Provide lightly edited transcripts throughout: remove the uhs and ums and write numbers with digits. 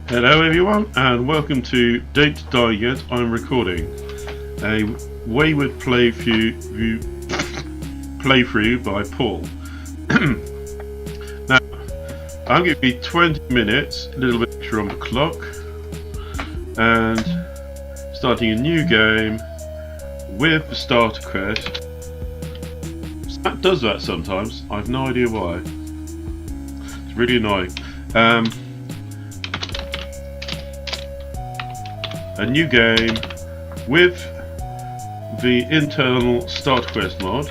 Hello everyone and welcome to Don't Die Yet, I'm recording a Wayward playthrough by Paul. Now, I'm going to be 20 minutes, a little bit extra on the clock, and starting a new game with the starter quest. That does that sometimes, I have no idea why. It's really annoying. A new game with the internal start quest mod,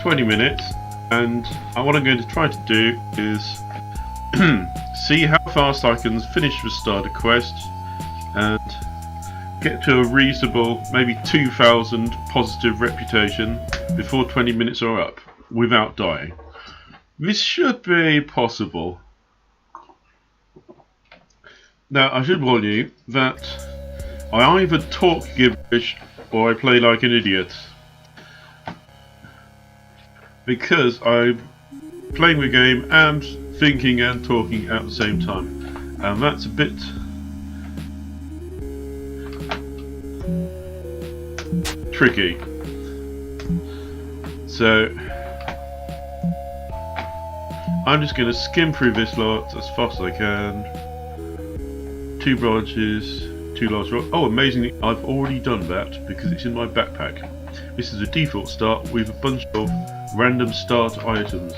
20 minutes, and what I'm going to try to do is see how fast I can finish the starter quest and get to a reasonable, maybe 2,000 positive reputation before 20 minutes are up without dying. This should be possible. Now, I should warn you that I either talk gibberish or I play like an idiot, because I'm playing the game and thinking and talking at the same time, and that's a bit tricky. So I'm just going to skim through this lot as fast as I can. 2 branches, 2 large rocks. Oh, amazingly, I've already done that because it's in my backpack. This is a default start with a bunch of random start items.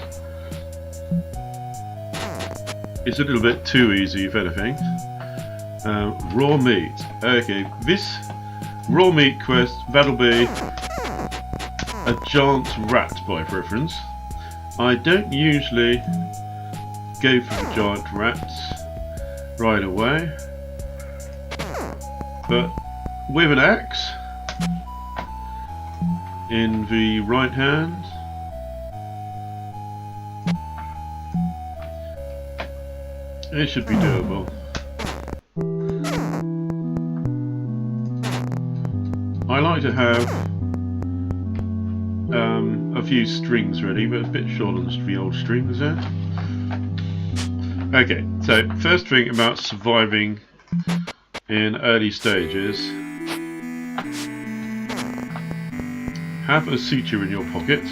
It's a little bit too easy, if anything. Raw meat. Okay, this raw meat quest, that'll be a giant rat by preference. I don't usually go for the giant rats right away, but with an axe in the right hand, it should be doable. I like to have a few strings ready, but it's a bit short on the old strings there. Okay, so first thing about surviving in early stages: have a suture in your pocket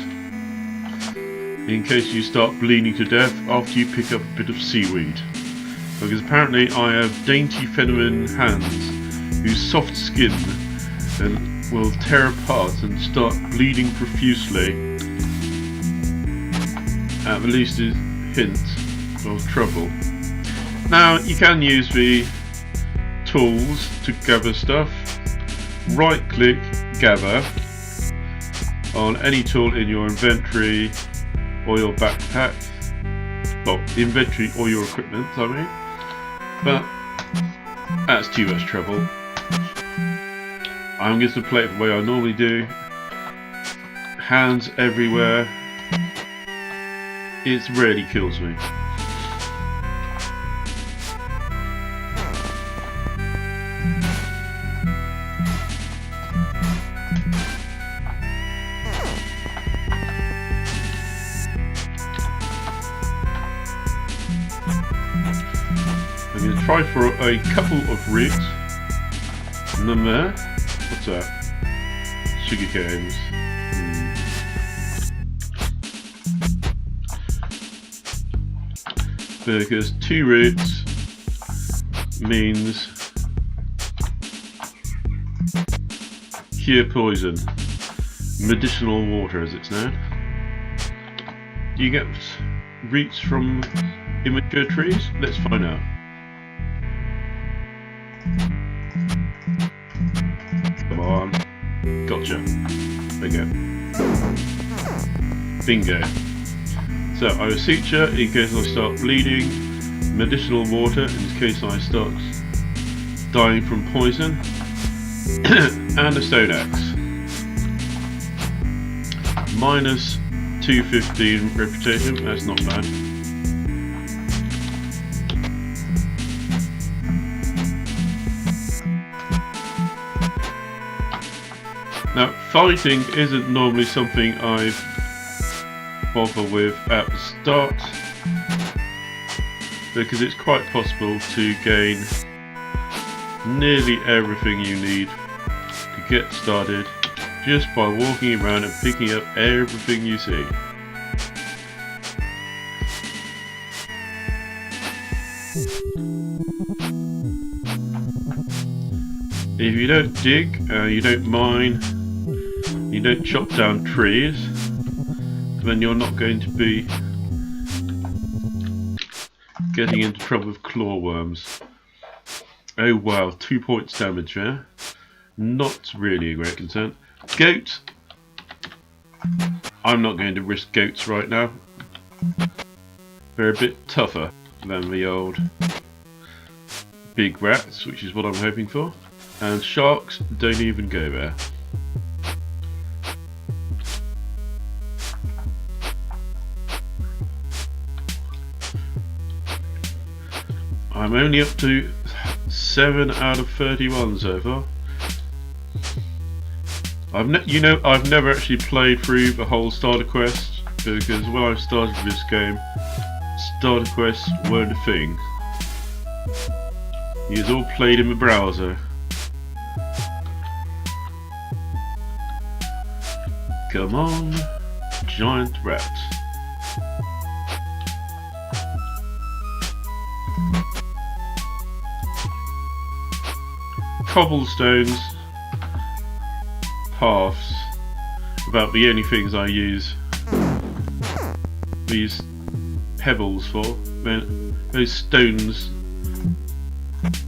in case you start bleeding to death after you pick up a bit of seaweed, because apparently I have dainty feminine hands whose soft skin will tear apart and start bleeding profusely at the least hint of trouble. Now, you can use the tools to gather stuff. Right click gather on any tool in your inventory or your backpack. Well, inventory or your equipment, I mean. But that's too much trouble. I'm going to play it the way I normally do. Hands everywhere. It really kills me. I'm going to try for a couple of roots. And then there. What's that? Sugar canes. Because 2 roots means cure poison. Medicinal water, as it's known. Do you get roots from immature trees? Let's find out. Come on. Gotcha. There we go. Bingo. So I have a suture in case I start bleeding, medicinal water in case I start dying from poison, and a stone axe. Minus 215 reputation, that's not bad. Now, fighting isn't normally something I bother with at the start, because it's quite possible to gain nearly everything you need to get started just by walking around and picking up everything you see. If you don't dig, you don't mine, you don't chop down trees, then you're not going to be getting into trouble with clawworms. Oh wow, 2 points damage there. Not really a great concern. Goat. I'm not going to risk goats right now. They're a bit tougher than the old big rats, which is what I'm hoping for. And sharks, don't even go there. I'm only up to 7 out of 31 so far. I've never actually played through the whole starter quest, because when I started this game, starter quests weren't a thing. It was all played in the browser. Come on, giant rat. Cobblestones, paths, about the only things I use these pebbles for. Those stones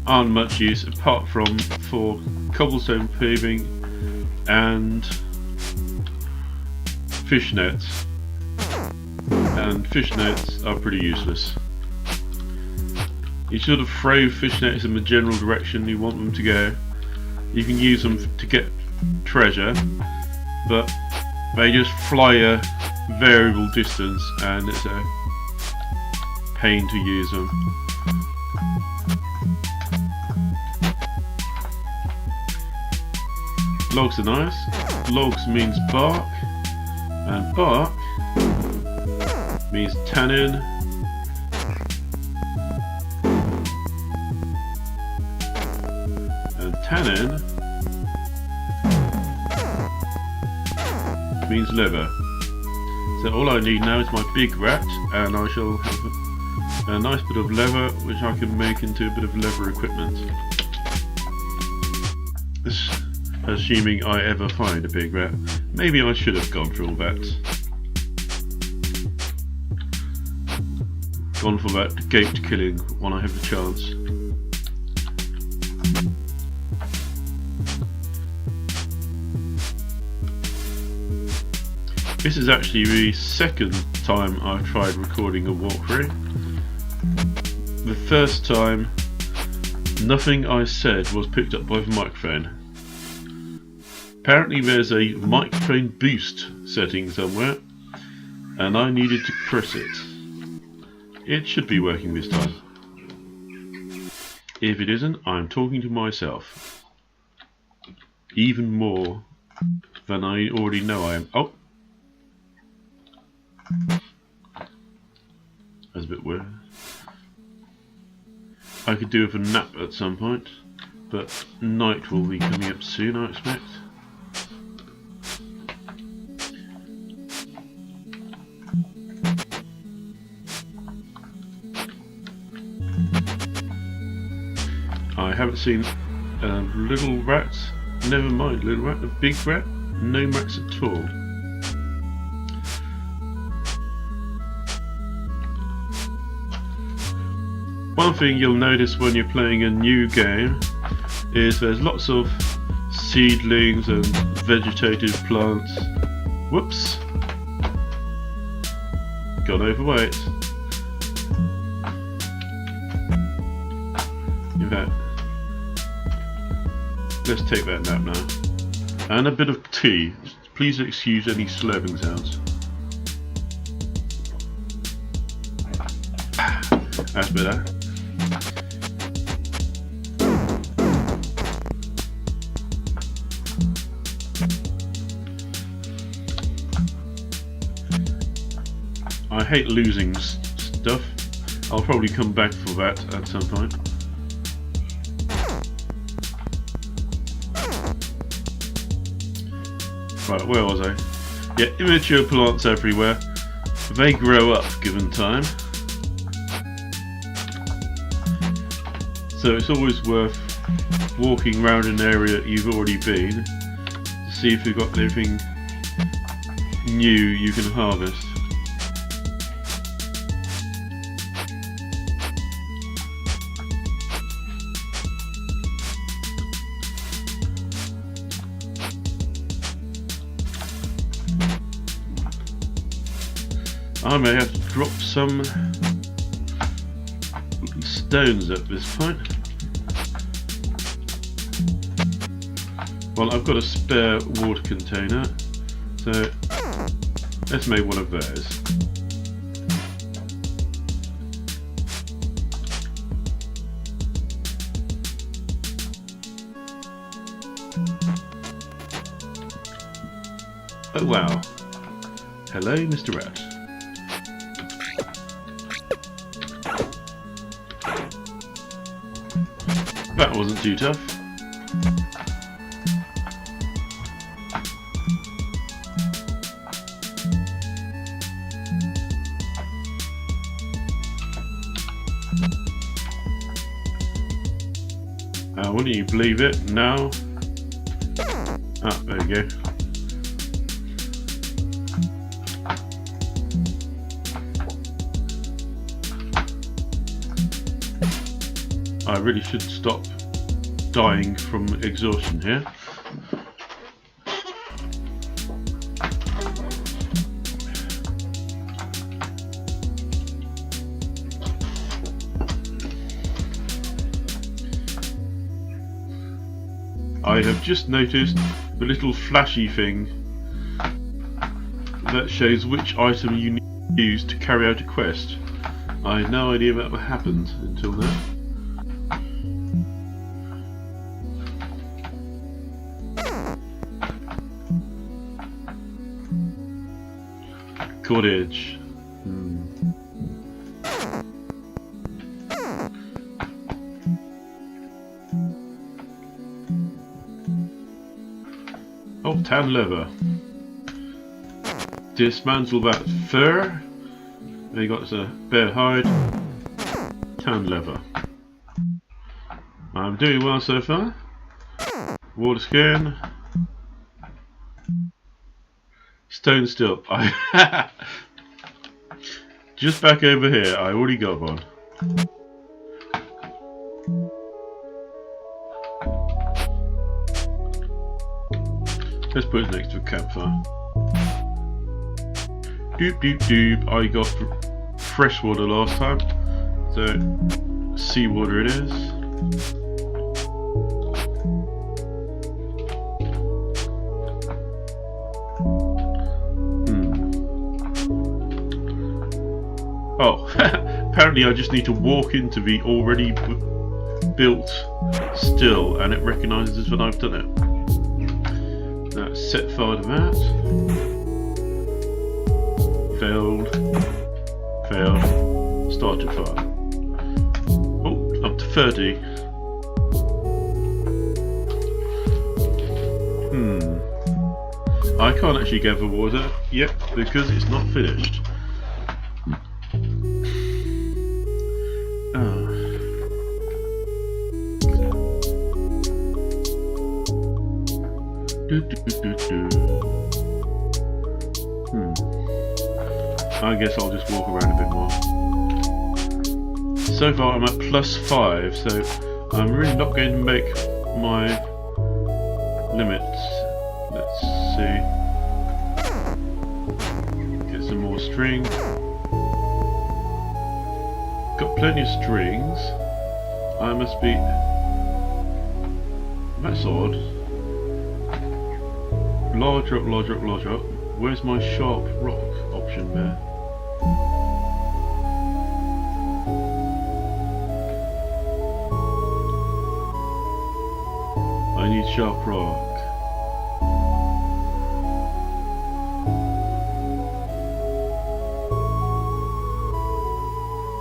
aren't much use apart from for cobblestone paving and fish nets, and fish nets are pretty useless. You sort of throw fish nets in the general direction you want them to go. You can use them to get treasure, but they just fly a variable distance and it's a pain to use them. Logs are nice. Logs means bark, and bark means tannin, and tannin means leather. So all I need now is my big rat, and I shall have a nice bit of leather which I can make into a bit of leather equipment. This, assuming I ever find a big rat. Maybe I should have gone for all that. Gone for that goat killing when I have the chance. This is actually the second time I've tried recording a walkthrough. The first time, nothing I said was picked up by the microphone. Apparently there's a microphone boost setting somewhere, and I needed to press it. It should be working this time. If it isn't, I'm talking to myself. Even more than I already know I am. Oh! That's a bit weird. I could do with a nap at some point, but night will be coming up soon, I expect. I haven't seen little rats. Never mind little rat. A big rat? No rats at all. One thing you'll notice when you're playing a new game is there's lots of seedlings and vegetative plants. Whoops! Gone overweight. In fact, let's take that nap now. And a bit of tea. Please excuse any slurping sounds. That's better. I hate losing stuff. I'll probably come back for that at some point. Right, where was I? Yeah, immature plants everywhere. They grow up given time. So it's always worth walking around an area that you've already been to see if you've got anything new you can harvest. I may have to drop some stones at this point. Well, I've got a spare water container, so let's make one of those. Oh wow. Hello, Mr. Rat. That wasn't too tough. Wouldn't you believe it? Now. Ah, there we go. I really should stop dying from exhaustion here. I have just noticed the little flashy thing that shows which item you need to use to carry out a quest. I had no idea that happened until then. Cottage. Oh, tan leather. Dismantle that fur. There you got a bear hide. Tan leather. I'm doing well so far. Water skin. Stone still. Just back over here. I already got one. Let's put it next to a campfire. Doop doop doop. I got fresh water last time, so seawater it is. Oh, apparently I just need to walk into the already built still, and it recognises when I've done it. Set fire to that. Failed. Failed. Started fire. Oh, up to 30. I can't actually gather water yet because it's not finished. I guess I'll just walk around a bit more. So far I'm at +5, so I'm really not going to make my limits. Let's see. Get some more string. Got plenty of strings. I must be... That's odd. Larger up, larger up, larger up. Where's my sharp rock option there? I need sharp rock.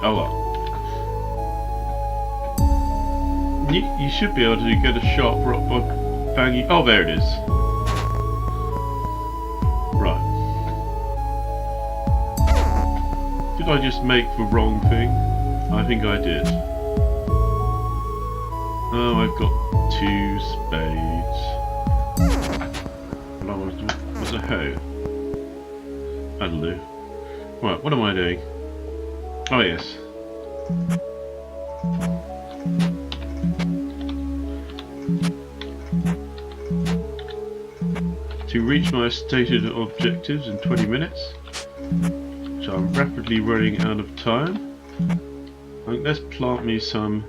Oh well. You should be able to get a sharp rock by banging. Oh, there it is. Right. Did I just make the wrong thing? I think I did. Oh, I've got 2 spades. And I was a hoe. I don't know. Right, what am I doing? Oh, yes. To reach my stated objectives in 20 minutes, so I'm rapidly running out of time. I think let's plant me some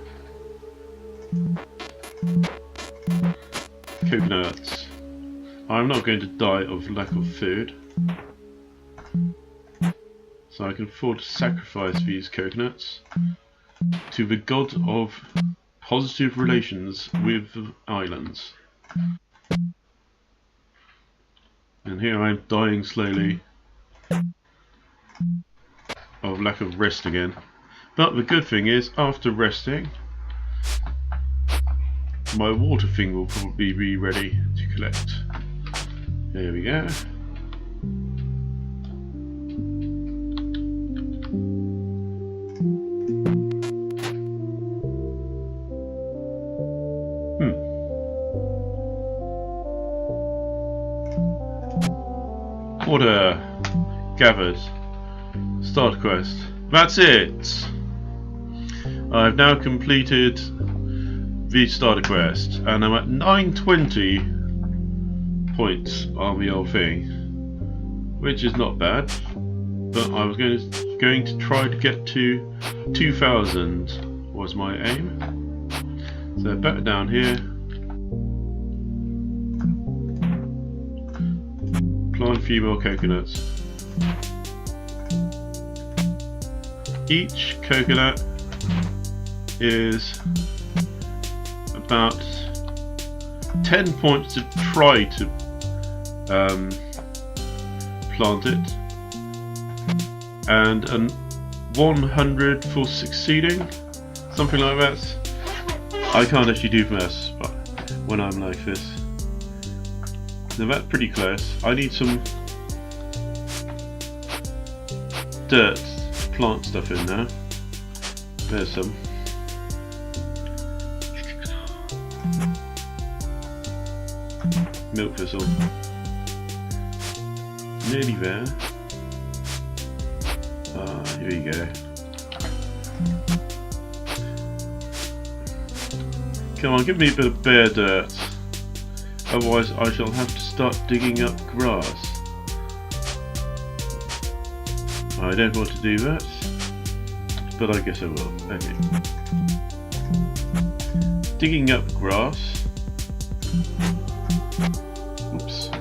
coconuts. I'm not going to die of lack of food, so I can afford to sacrifice these coconuts to the god of positive relations with the islands. And here I'm dying slowly of lack of rest again. But the good thing is, after resting, my water thing will probably be ready to collect. There we go. Water gathered. Start quest. That's it. I've now completed the starter quest, and I'm at 920 points on the old thing, which is not bad. But I was going to try to get to 2000 was my aim. So back down here. Plant a few more coconuts. Each coconut is about 10 points to try to plant it, and 100 for succeeding, something like that. I can't actually do maths when I'm like this. Now that's pretty close. I need some dirt to plant stuff in now. There's some. Milk thistle. Nearly there. Here we go. Come on, give me a bit of bare dirt. Otherwise I shall have to start digging up grass. I don't want to do that, but I guess I will. Okay. Digging up grass. Oops.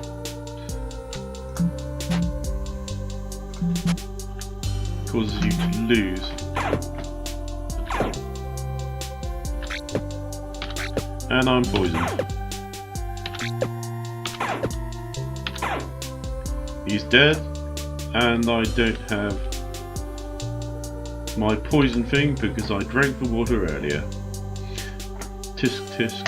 Causes you to lose. And I'm poisoned. He's dead, and I don't have my poison thing because I drank the water earlier. Tisk tisk.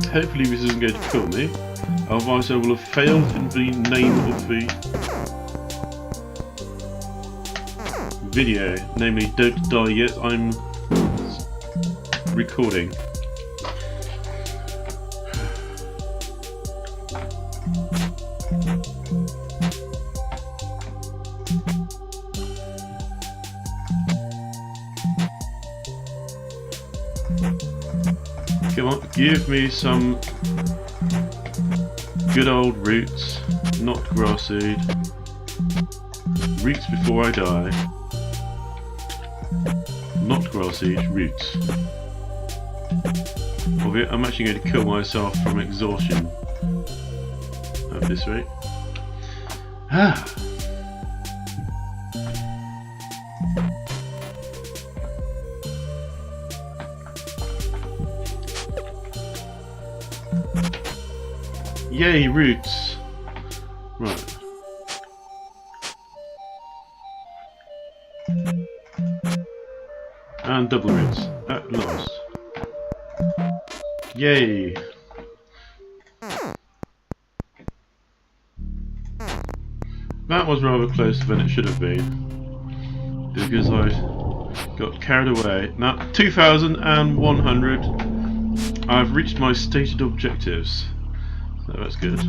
Hopefully this isn't going to kill me, otherwise I will have failed in the name of the video, namely Don't Die Yet. I'm recording. Come on, give me some good old roots, not grass seed. Roots before I die. Not grass seed, roots. I'm actually going to kill myself from exhaustion at this rate. Ah! Yay, roots! Right. And double roots at last. Yay! That was rather closer than it should have been, because I got carried away. Now, 2,100. I've reached my stated objectives, so that's good.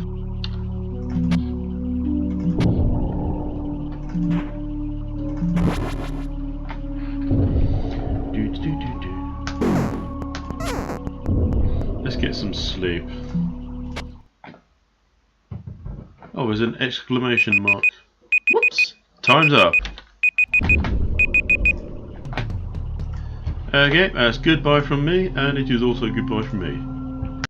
Let's get some sleep. Oh, there's an exclamation mark. Whoops! Time's up. Okay, that's goodbye from me, and it is also goodbye from me.